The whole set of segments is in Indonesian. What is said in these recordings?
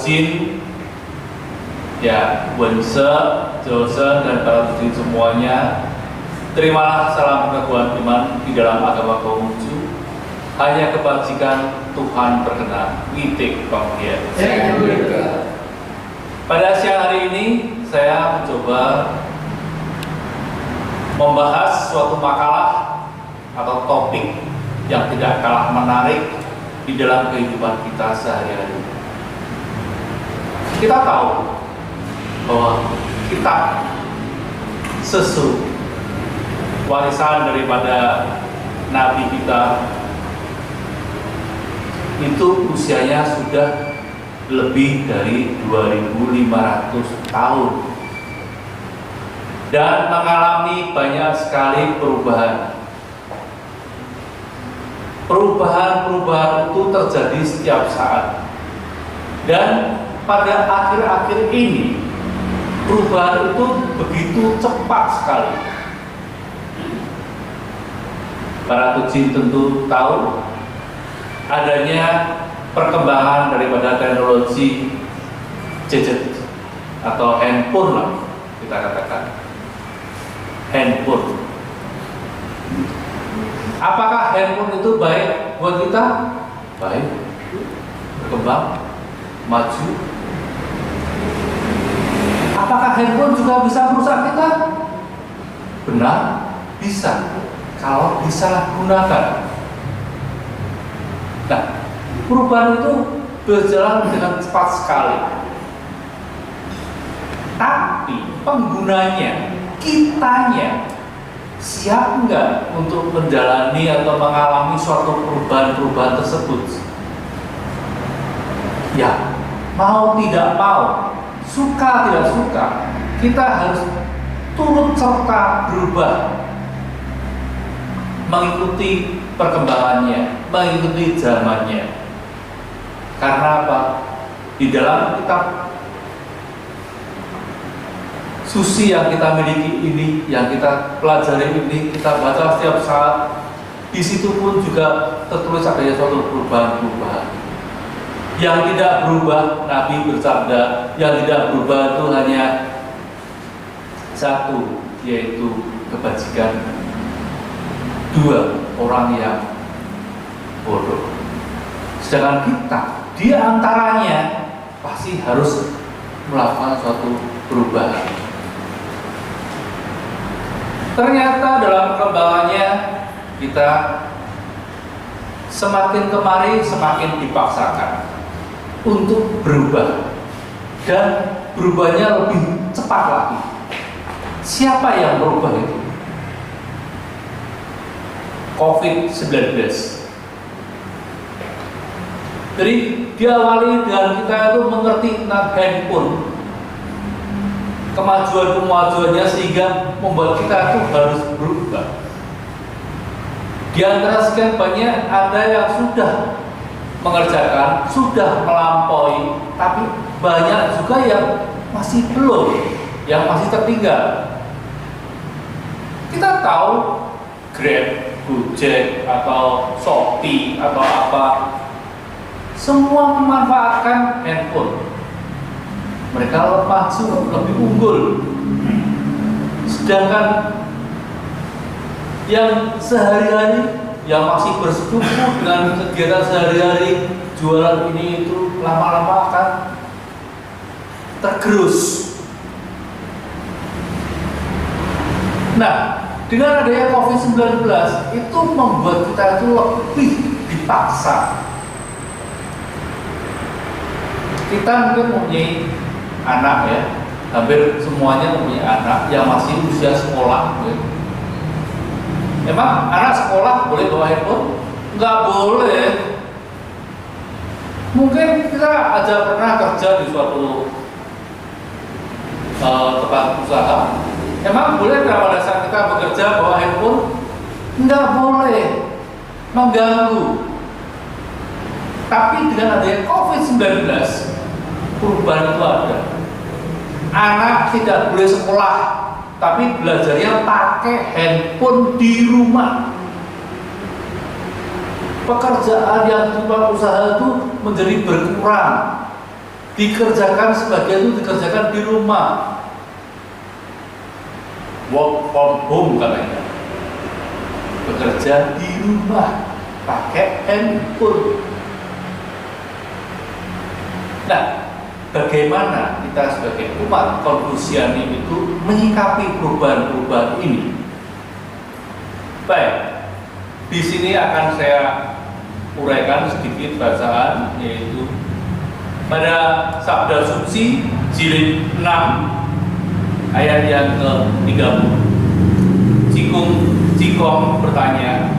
Jin, ya Wense, Josen, dan para Jin semuanya, terimalah salam pengakuan iman di dalam agama Konghucu. Hanya kebajikan Tuhan berkenan. Itik Panggian. Pada siang hari ini saya mencoba membahas suatu makalah atau topik yang tidak kalah menarik di dalam kehidupan kita sehari-hari. Kita tahu bahwa kitab Sesru, warisan daripada Nabi kita, itu usianya sudah lebih dari 2500 tahun dan mengalami banyak sekali perubahan. Perubahan-perubahan itu terjadi setiap saat, dan pada akhir-akhir ini perubahan itu begitu cepat sekali. Para Tujin tentu tahu adanya perkembangan daripada teknologi gadget atau handphone lah, kita katakan handphone. Apakah handphone itu baik buat kita? Baik, berkembang, maju. Apakah handphone juga bisa merusak kita? Benar, bisa, kalau disalahgunakan. Nah, perubahan itu berjalan dengan cepat sekali. Tapi penggunanya, kitanya, siap enggak untuk menjalani atau mengalami suatu perubahan-perubahan tersebut? Ya, mau tidak mau, suka tidak suka, kita harus turut serta berubah, mengikuti perkembangannya, mengikuti zamannya. Karena apa? Di dalam kitab suci yang kita miliki ini, yang kita pelajari ini, kita baca setiap saat, di situ pun juga tertulis adanya suatu perubahan-perubahan. Yang tidak berubah, Nabi bersabda, yang tidak berubah itu hanya satu, yaitu kebajikan. Dua, orang yang bodoh. Sedangkan kita di antaranya pasti harus melakukan suatu perubahan. Ternyata dalam perkembangannya kita semakin kemari semakin dipaksakan untuk berubah, dan berubahnya lebih cepat lagi. Siapa yang berubah itu? COVID-19. Jadi diawali dengan kita itu mengerti tentang handphone, kemajuan-kemajuannya, sehingga membuat kita itu harus berubah. Di antara sekian banyak, ada yang sudah mengerjakan, sudah melampaui, tapi banyak juga yang masih belum, yang masih tertinggal. Kita tahu Grab, Gojek, atau Shopee, atau apa, semua memanfaatkan handphone. Mereka lebih maju, lebih unggul. Sedangkan yang sehari-hari, yang masih bersekufu dengan kegiatan sehari-hari, jualan ini itu, lama-lama akan tergerus. Nah, dengan adanya COVID-19 itu membuat kita itu lebih dipaksa. Kita mungkin mempunyai anak, ya, hampir semuanya mempunyai anak yang masih usia sekolah. Ya. Emang anak sekolah boleh bawa handphone? Nggak boleh. Mungkin kita aja pernah kerja di suatu tempat usaha. Emang boleh nggak pada saat kita bekerja bawa handphone? Nggak boleh, mengganggu. Tapi dengan adanya COVID-19, perubahan itu ada. Anak tidak boleh sekolah, tapi belajarnya pakai handphone di rumah. Pekerjaan yang di tempat usaha itu menjadi berkurang. Dikerjakan sebagian itu dikerjakan di rumah, work from home katanya, bekerja di rumah pakai handphone. Nah, bagaimana kita sebagai umat Konfusiani itu menyikapi perubahan-perubahan ini? Baik, di sini akan saya uraikan sedikit bacaan, yaitu pada Sabda Suci jilid 6 ayat yang ke-30. Cikong bertanya,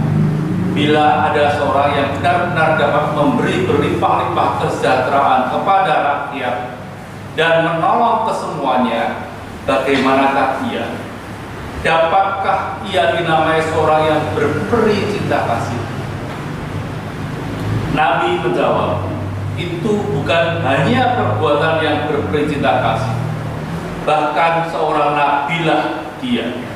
bila ada seorang yang benar-benar dapat memberi berlimpah-limpah kesejahteraan kepada rakyat dan menolong kesemuanya, bagaimanakah ia? Dapatkah ia dinamai seorang yang berperi cinta kasih? Nabi menjawab, itu bukan hanya perbuatan yang berperi cinta kasih, bahkan seorang nabilah dia.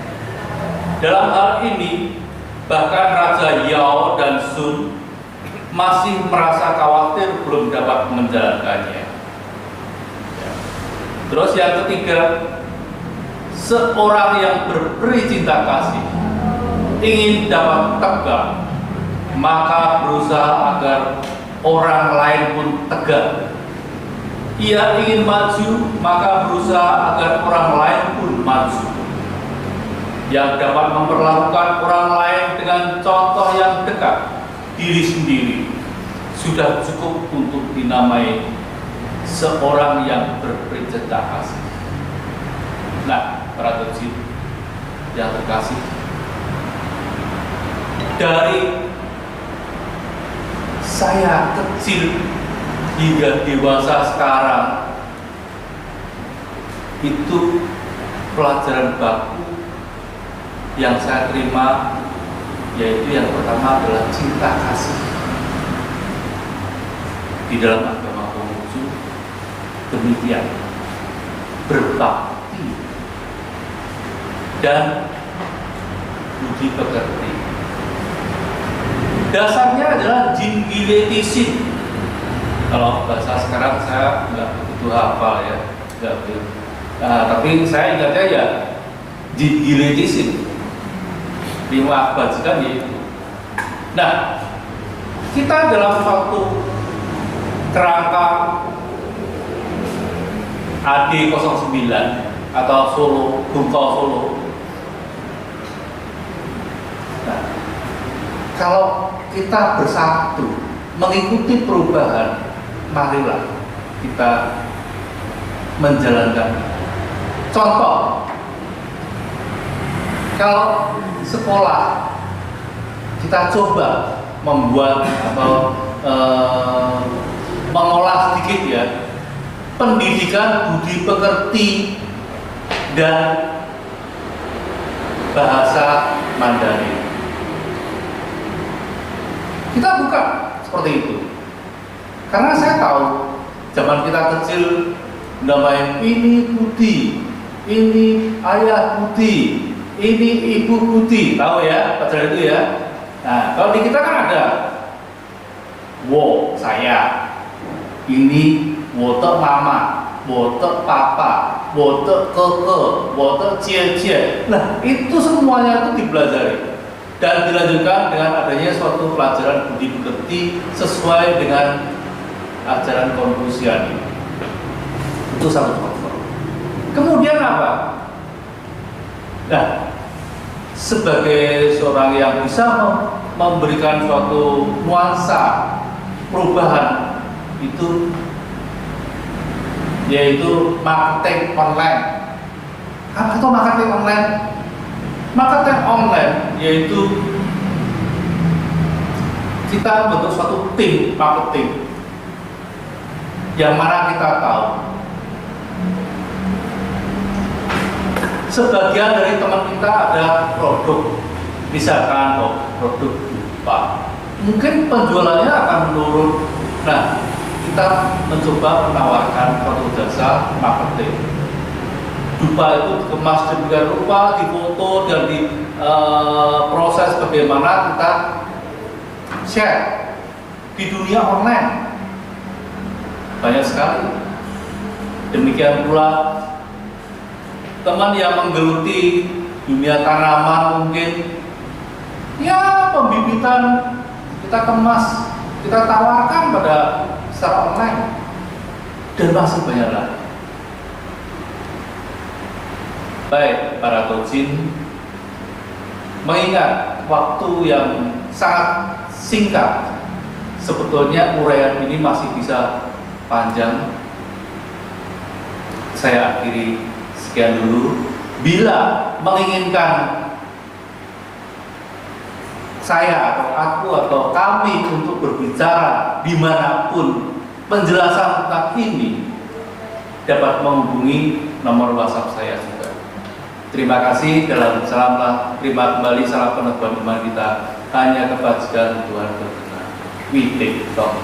Dalam hal ini, bahkan Raja Yao dan Sun masih merasa khawatir belum dapat menjalankannya. Terus yang ketiga, seorang yang berperi cinta kasih ingin dapat tegak, maka berusaha agar orang lain pun tegak. Ia ingin maju, maka berusaha agar orang lain pun maju. Yang dapat memperlakukan orang lain dengan contoh yang dekat diri sendiri sudah cukup untuk dinamai seorang yang berperi cinta kasih. Nah, para kecil yang terkasih, dari saya kecil hingga dewasa sekarang, itu pelajaran baku yang saya terima, yaitu yang pertama adalah cinta kasih. Di dalam agama Konghucu demikian, berbakti dan budi pekerti. Dasarnya adalah jinggiletisin. Kalau bahasa sekarang saya nggak begitu hafal ya, nggak begitu. Tapi saya ingatnya ya jinggiletisin. 5 kebajikan yaitu. Nah, kita dalam suatu kerangka AD09 atau Solo, Bungkau Solo. Nah, kalau kita bersatu mengikuti perubahan, marilah kita menjalankan. Contoh, kalau sekolah kita coba membuat atau mengolah sedikit ya, pendidikan budi pekerti dan bahasa Mandarin. Kita buka seperti itu, karena saya tahu zaman kita kecil namanya ini budi, ini ayah budi, ini ibu budi, tahu ya pelajaran itu ya. Nah, kalau di kita kan ada wo saya, ini wo te mama, wo te papa, wo te keke, wo te cie. Nah, itu semuanya itu dipelajari dan dilanjutkan dengan adanya suatu pelajaran budi pekerti sesuai dengan ajaran Konfusiani. Itu satu faktor. Kemudian apa? Nah, sebagai seorang yang bisa memberikan suatu nuansa perubahan itu, yaitu marketing online. Apa itu marketing online? Marketing online yaitu kita bentuk suatu tim marketing yang mana kita tahu sebagian dari teman kita ada produk, misalkan produk dupa, mungkin penjualannya akan menurun. Nah, kita mencoba menawarkan suatu jasa marketing. Dupa itu dikemas sedemikian rupa, difoto dan di proses bagaimana kita share di dunia online. Banyak sekali Demikian pula teman yang menggeluti dunia tanaman mungkin, ya pembibitan kita kemas, kita tawarkan pada secara online, dan masih banyak lagi. Baik para tojin, mengingat waktu yang sangat singkat, sebetulnya uraian ini masih bisa panjang. Saya akhiri sekian dulu. Bila menginginkan saya atau aku atau kami untuk berbicara dimanapun, penjelasan tentang ini dapat menghubungi nomor WhatsApp saya juga. Terima kasih, dalam salamlah, terima kembali salam peneguhan iman kita, hanya kebajikan Tuhan berkenan. We take talk.